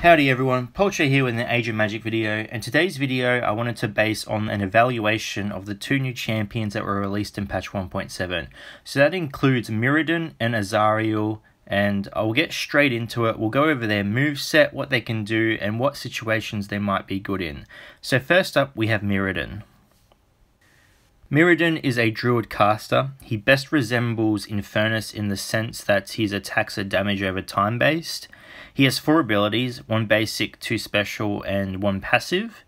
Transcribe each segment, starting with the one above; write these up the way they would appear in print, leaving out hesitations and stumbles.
Howdy everyone, Polche here with an Age of Magic video, and today's video I wanted to base on an evaluation of the two new champions that were released in patch 1.7. So that includes Muradin and Azhari, and I'll get straight into it. We'll go over their moveset, what they can do, and what situations they might be good in. So first up we have Muradin. Muradin is a druid caster. He best resembles Infernus in the sense that his attacks are damage over time based. He has 4 abilities, 1 basic, 2 special, and 1 passive.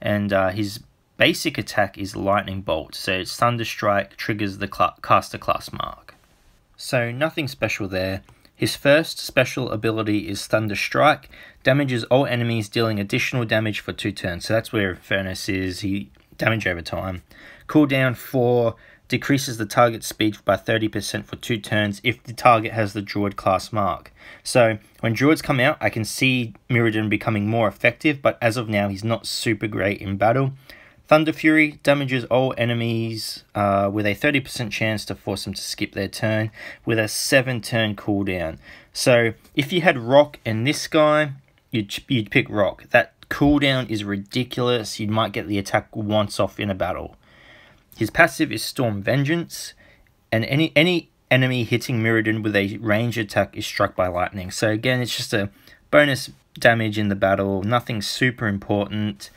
And his basic attack is Lightning Bolt, so it's Thunder Strike, triggers the caster class mark. So nothing special there. His first special ability is Thunder Strike, damages all enemies dealing additional damage for 2 turns. So that's where Infernus is, he damage over time. Cooldown 4, decreases the target speed by 30% for 2 turns if the target has the Druid class mark. So when Druids come out, I can see Muradin becoming more effective, but as of now, he's not super great in battle. Thunder Fury damages all enemies with a 30% chance to force them to skip their turn with a 7-turn cooldown. So if you had Rock and this guy, you'd pick Rock. That cooldown is ridiculous. You might get the attack once off in a battle. His passive is Storm Vengeance, and any enemy hitting Muradin with a range attack is struck by lightning. So again, it's just a bonus damage in the battle, nothing super important.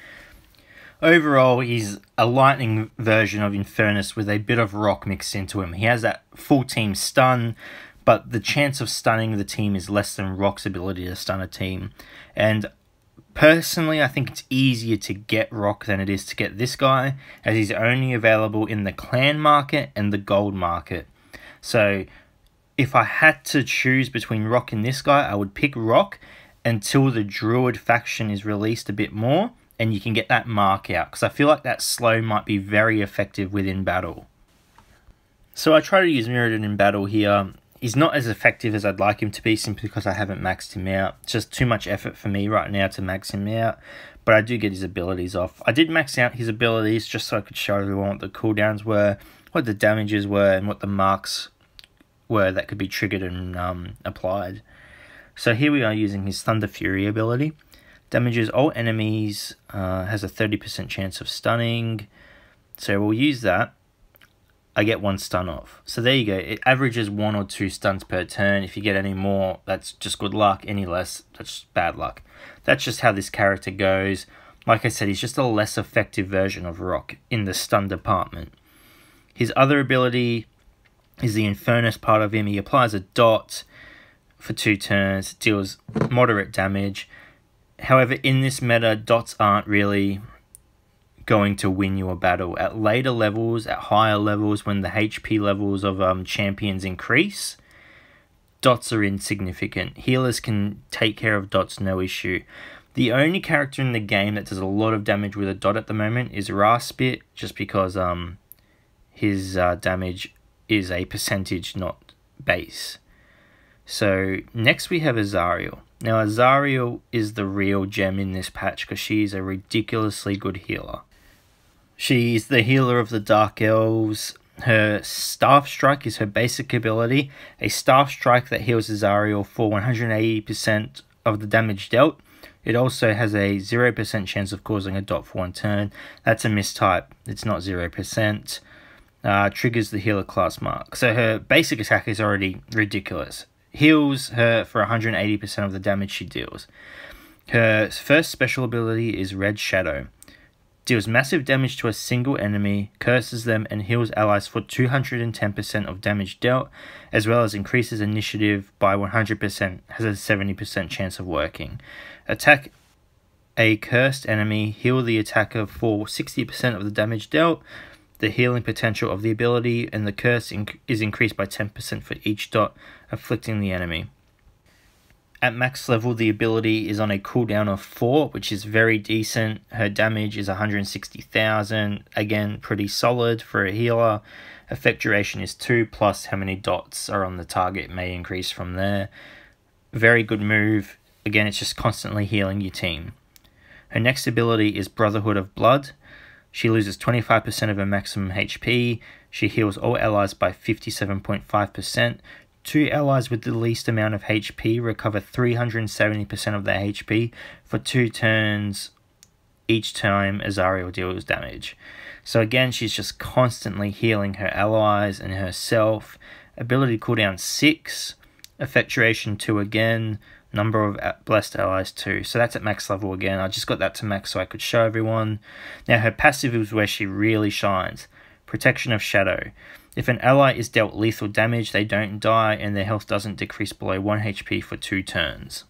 Overall, he's a lightning version of Infernus with a bit of rock mixed into him. He has that full team stun, but the chance of stunning the team is less than Rock's ability to stun a team. And personally, I think it's easier to get Rock than it is to get this guy, as he's only available in the clan market and the gold market. So if I had to choose between Rock and this guy, I would pick Rock until the Druid faction is released a bit more and you can get that mark out, because I feel like that slow might be very effective within battle. So I try to use Muradin in battle here. He's not as effective as I'd like him to be simply because I haven't maxed him out. It's just too much effort for me right now to max him out, but I do get his abilities off. I did max out his abilities just so I could show everyone what the cooldowns were, what the damages were, and what the marks were that could be triggered and applied. So here we are using his Thunder Fury ability. Damages all enemies, has a 30% chance of stunning. So we'll use that. I get 1 stun off. So there you go. It averages 1 or 2 stuns per turn. If you get any more, that's just good luck. Any less, that's just bad luck. That's just how this character goes. Like I said, he's just a less effective version of Rock in the stun department. His other ability is the Infernus part of him. He applies a dot for 2 turns, deals moderate damage. However, in this meta, dots aren't really going to win you a battle. At later levels, at higher levels, when the HP levels of champions increase, dots are insignificant. Healers can take care of dots, no issue. The only character in the game that does a lot of damage with a dot at the moment is Raspit, just because his damage is a percentage, not base. So next we have Azhari. Now Azhari is the real gem in this patch because she's a ridiculously good healer. She's the healer of the Dark Elves. Her Staff Strike is her basic ability. A Staff Strike that heals Azhari for 180% of the damage dealt. It also has a 0% chance of causing a dot for 1 turn. That's a mistype. It's not 0%. Triggers the healer class mark. So her basic attack is already ridiculous. Heals her for 180% of the damage she deals. Her first special ability is Red Shadow. Deals massive damage to a single enemy, curses them, and heals allies for 210% of damage dealt, as well as increases initiative by 100%, has a 70% chance of working. Attack a cursed enemy, heal the attacker for 60% of the damage dealt. The healing potential of the ability and the curse is increased by 10% for each dot afflicting the enemy. At max level, the ability is on a cooldown of 4, which is very decent. Her damage is 160,000. Again, pretty solid for a healer. Effect duration is 2, plus how many dots are on the target may increase from there. Very good move. Again, it's just constantly healing your team. Her next ability is Brotherhood of Blood. She loses 25% of her maximum HP. She heals all allies by 57.5%. 2 allies with the least amount of HP recover 370% of their HP for 2 turns each time Azhari deals damage. So again, she's just constantly healing her allies and herself. Ability cooldown 6, effectuation 2 again, number of blessed allies 2. So that's at max level again. I just got that to max so I could show everyone. Now her passive is where she really shines. Protection of Shadow. If an ally is dealt lethal damage, they don't die and their health doesn't decrease below 1 HP for 2 turns.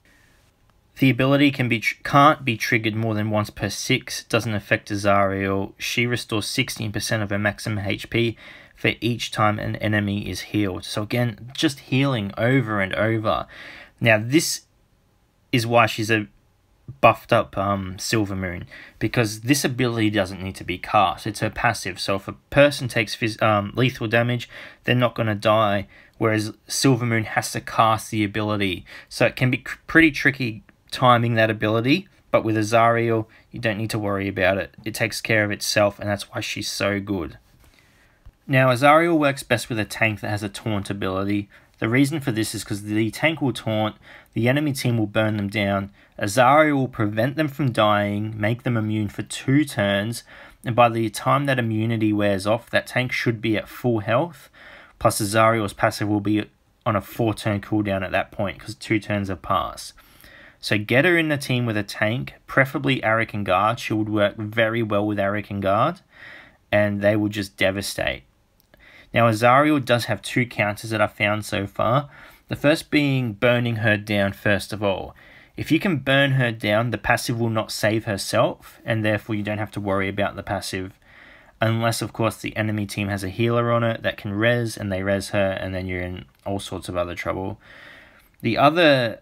The ability can't be triggered more than once per 6, doesn't affect Azhari. She restores 16% of her maximum HP for each time an enemy is healed. So again, just healing over and over. Now this is why she's a buffed up Silver Moon, because this ability doesn't need to be cast. It's her passive, so if a person takes lethal damage, they're not going to die, whereas Silver Moon has to cast the ability. So it can be pretty tricky timing that ability, but with Azhari, you don't need to worry about it. It takes care of itself, and that's why she's so good. Now, Azhari works best with a tank that has a taunt ability. The reason for this is because the tank will taunt, the enemy team will burn them down, Azhari will prevent them from dying, make them immune for 2 turns, and by the time that immunity wears off, that tank should be at full health, plus Azhari's passive will be on a 4-turn cooldown at that point, because 2 turns have passed. So get her in the team with a tank, preferably Arik and Guard. She would work very well with Arik and Guard, and they will just devastate. Now, Azhari does have 2 counters that I've found so far. The first being burning her down first of all. If you can burn her down, the passive will not save herself, and therefore you don't have to worry about the passive. Unless, of course, the enemy team has a healer on it that can res, and they res her, and then you're in all sorts of other trouble. The other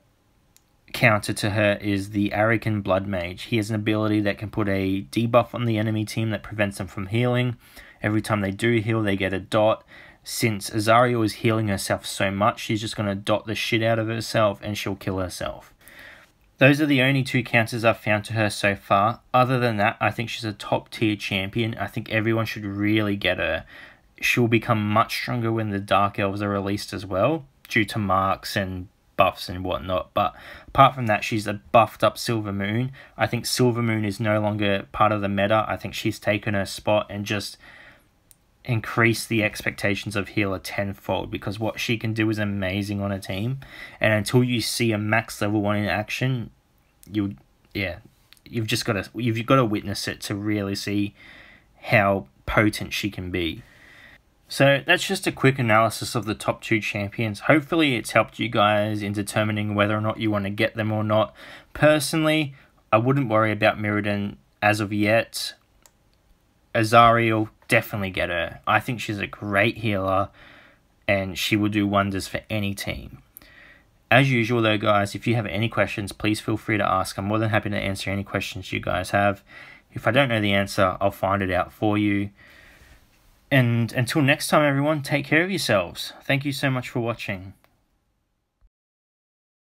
counter to her is the Arik Blood Mage. He has an ability that can put a debuff on the enemy team that prevents them from healing. Every time they do heal, they get a dot. Since Azhari is healing herself so much, she's just going to dot the shit out of herself and she'll kill herself. Those are the only 2 counters I've found to her so far. Other than that, I think she's a top tier champion. I think everyone should really get her. She'll become much stronger when the Dark Elves are released as well, due to marks and buffs and whatnot. But apart from that, she's a buffed up Silver Moon. I think Silver Moon is no longer part of the meta. I think she's taken her spot and just increase the expectations of healer tenfold, because what she can do is amazing on a team, and until you see a max level 1 in action, you've got to witness it to really see how potent she can be. So that's just a quick analysis of the top 2 champions. Hopefully it's helped you guys in determining whether or not you want to get them or not. Personally, I wouldn't worry about Muradin as of yet. Azhari, definitely get her. I think she's a great healer and she will do wonders for any team. As usual though, guys, if you have any questions, please feel free to ask. I'm more than happy to answer any questions you guys have. If I don't know the answer, I'll find it out for you. And until next time, everyone, take care of yourselves. Thank you so much for watching.